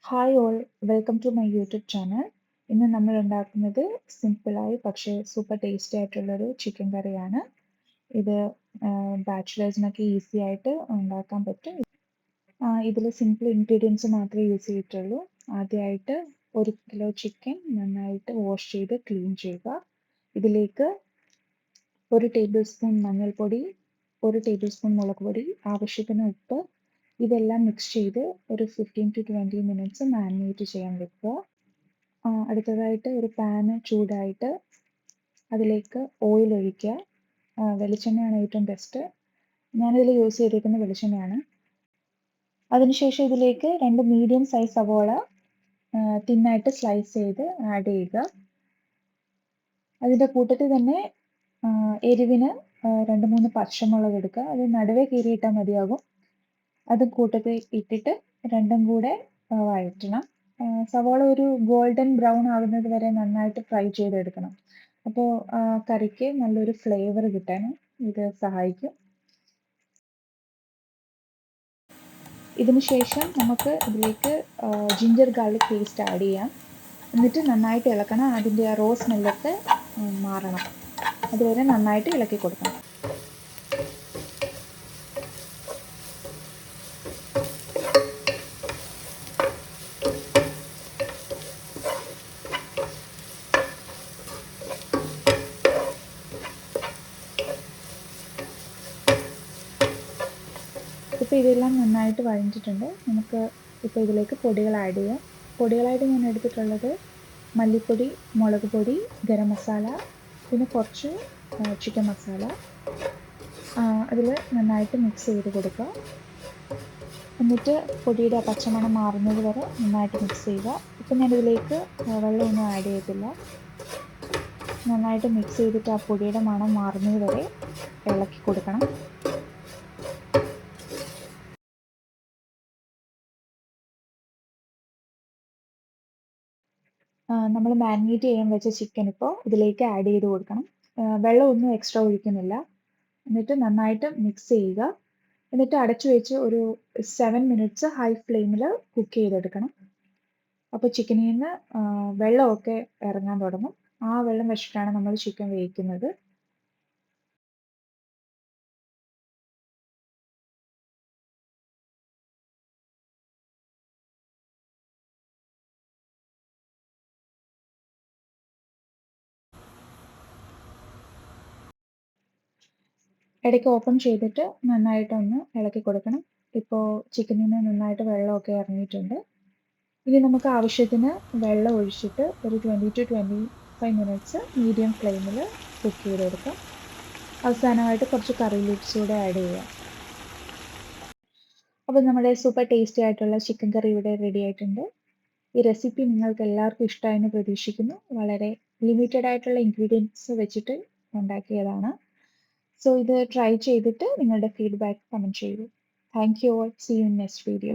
Hi all, welcome to my YouTube channel. ഇന്ന് നമ്മൾ ഉണ്ടാക്കുന്നത് സിമ്പിളായി പക്ഷേ സൂപ്പർ ടേസ്റ്റി ആയിട്ടുള്ളൊരു ചിക്കൻ കറിയാണ്. ഇത് ബാച്ചിലേഴ്സിനൊക്കെ ഈസി ആയിട്ട് ഉണ്ടാക്കാൻ പറ്റും. ഇതിൽ സിമ്പിൾ ഇൻഗ്രീഡിയൻസ് മാത്രമേ യൂസ് ചെയ്തിട്ടുള്ളൂ. ആദ്യമായിട്ട് 1 കിലോ ചിക്കൻ നന്നായിട്ട് വാഷ് ചെയ്ത് ക്ലീൻ ചെയ്യുക. ഇതിലേക്ക് 1 ടേബിൾ സ്പൂൺ മഞ്ഞൾപ്പൊടി, 1 ടേബിൾ സ്പൂൺ മുളക് പൊടി, ആവശ്യത്തിന് ഉപ്പ്, ഇതെല്ലാം മിക്സ് ചെയ്ത് ഒരു 15 to 20 മിനിറ്റ്സ് മാരിനേറ്റ് ചെയ്യാൻ വെക്കുക. അടുത്തതായിട്ട് ഒരു പാന് ചൂടായിട്ട് അതിലേക്ക് ഓയിൽ ഒഴിക്കുക. വെളിച്ചെണ്ണയാണ് ഏറ്റവും ബെസ്റ്റ്. ഞാനിതിൽ യൂസ് ചെയ്തിരിക്കുന്ന വെളിച്ചെണ്ണയാണ്. അതിനുശേഷം ഇതിലേക്ക് 2 മീഡിയം സൈസ് സവോള തിന്നായിട്ട് സ്ലൈസ് ചെയ്ത് ആഡ് ചെയ്യുക. അതിൻ്റെ കൂട്ടത്തിൽ തന്നെ എരിവിന് 2-3 പച്ചമുളക് എടുക്കുക. അത് നടുവേ കീറിയിട്ടാൽ മതിയാകും. അത് കൂട്ടത്തിൽ ഇട്ടിട്ട് രണ്ടും കൂടെ വഴറ്റണം. സവാള ഒരു ഗോൾഡൻ ബ്രൗൺ ആകുന്നത് വരെ നന്നായിട്ട് ഫ്രൈ ചെയ്തെടുക്കണം. അപ്പോൾ കറിക്ക് നല്ലൊരു ഫ്ലേവർ കിട്ടാൻ ഇത് സഹായിക്കും. ഇതിന് ശേഷം നമുക്ക് ഇതിലേക്ക് ജിഞ്ചർ ഗാർലിക് പേസ്റ്റ് ആഡ് ചെയ്യാം. എന്നിട്ട് നന്നായിട്ട് ഇളക്കണം. അതിൻ്റെ ആ റോ സ്മെല്ലൊക്കെ മാറണം. അതുവരെ നന്നായിട്ട് ഇളക്കി കൊടുക്കണം. ഇപ്പോൾ ഇതെല്ലാം നന്നായിട്ട് വഴഞ്ഞിട്ടുണ്ട്. നമുക്ക് ഇപ്പോൾ ഇതിലേക്ക് പൊടികൾ ആഡ് ചെയ്യാം. പൊടികളായിട്ട് ഞാൻ എടുത്തിട്ടുള്ളത് മല്ലിപ്പൊടി, മുളക് പൊടി, ഗരം മസാല, പിന്നെ കുറച്ച് ചിക്കൻ മസാല. അതിൽ നന്നായിട്ട് മിക്സ് ചെയ്ത് കൊടുക്കുക. എന്നിട്ട് പൊടിയുടെ പച്ചമണം മാറുന്നത് വരെ നന്നായിട്ട് മിക്സ് ചെയ്യുക. ഇപ്പം ഞാനിതിലേക്ക് വെള്ളമൊന്നും ആഡ് ചെയ്തില്ല. നന്നായിട്ട് മിക്സ് ചെയ്തിട്ട് ആ പൊടിയുടെ മണം മാറുന്നത് വരെ ഇളക്കി കൊടുക്കണം. നമ്മൾ മാരിനേറ്റ് ചെയ്യാൻ വെച്ച ചിക്കൻ ഇപ്പോൾ ഇതിലേക്ക് ആഡ് ചെയ്ത് കൊടുക്കണം. വെള്ളമൊന്നും എക്സ്ട്രാ ഒഴിക്കുന്നില്ല. എന്നിട്ട് നന്നായിട്ട് മിക്സ് ചെയ്യുക. എന്നിട്ട് അടച്ചു വെച്ച് ഒരു 7 മിനിറ്റ്സ് ഹൈ ഫ്ലെയിമിൽ കുക്ക് ചെയ്തെടുക്കണം. അപ്പോൾ ചിക്കനിൽ നിന്ന് വെള്ളമൊക്കെ ഇറങ്ങാൻ തുടങ്ങും. ആ വെള്ളം വെച്ചിട്ടാണ് നമ്മൾ ചിക്കൻ വേവിക്കുന്നത്. ഇടയ്ക്ക് ഓപ്പൺ ചെയ്തിട്ട് നന്നായിട്ടൊന്ന് ഇളക്കി കൊടുക്കണം. ഇപ്പോൾ ചിക്കനിൽ നിന്ന് നന്നായിട്ട് വെള്ളമൊക്കെ ഇറങ്ങിയിട്ടുണ്ട്. ഇനി നമുക്ക് ആവശ്യത്തിന് വെള്ളം ഒഴിച്ചിട്ട് ഒരു 20 to 25 മിനിറ്റ്സ് മീഡിയം ഫ്ലെയിമിൽ കുക്ക് ചെയ്തെടുക്കാം. അവസാനമായിട്ട് കുറച്ച് കറി ലീവ്സ് കൂടെ ആഡ് ചെയ്യാം. അപ്പോൾ നമ്മുടെ സൂപ്പർ ടേസ്റ്റി ആയിട്ടുള്ള ചിക്കൻ കറി ഇവിടെ റെഡി ആയിട്ടുണ്ട്. ഈ റെസിപ്പി നിങ്ങൾക്ക് എല്ലാവർക്കും ഇഷ്ടമായെന്ന് പ്രതീക്ഷിക്കുന്നു. വളരെ ലിമിറ്റഡ് ആയിട്ടുള്ള ഇൻഗ്രീഡിയൻസ് വെച്ചിട്ട് ഉണ്ടാക്കിയതാണ്. സോ ഇത് ട്രൈ ചെയ്തിട്ട് നിങ്ങളുടെ ഫീഡ്ബാക്ക് കമൻറ്റ് ചെയ്യൂ. Thank you all. See you in next video.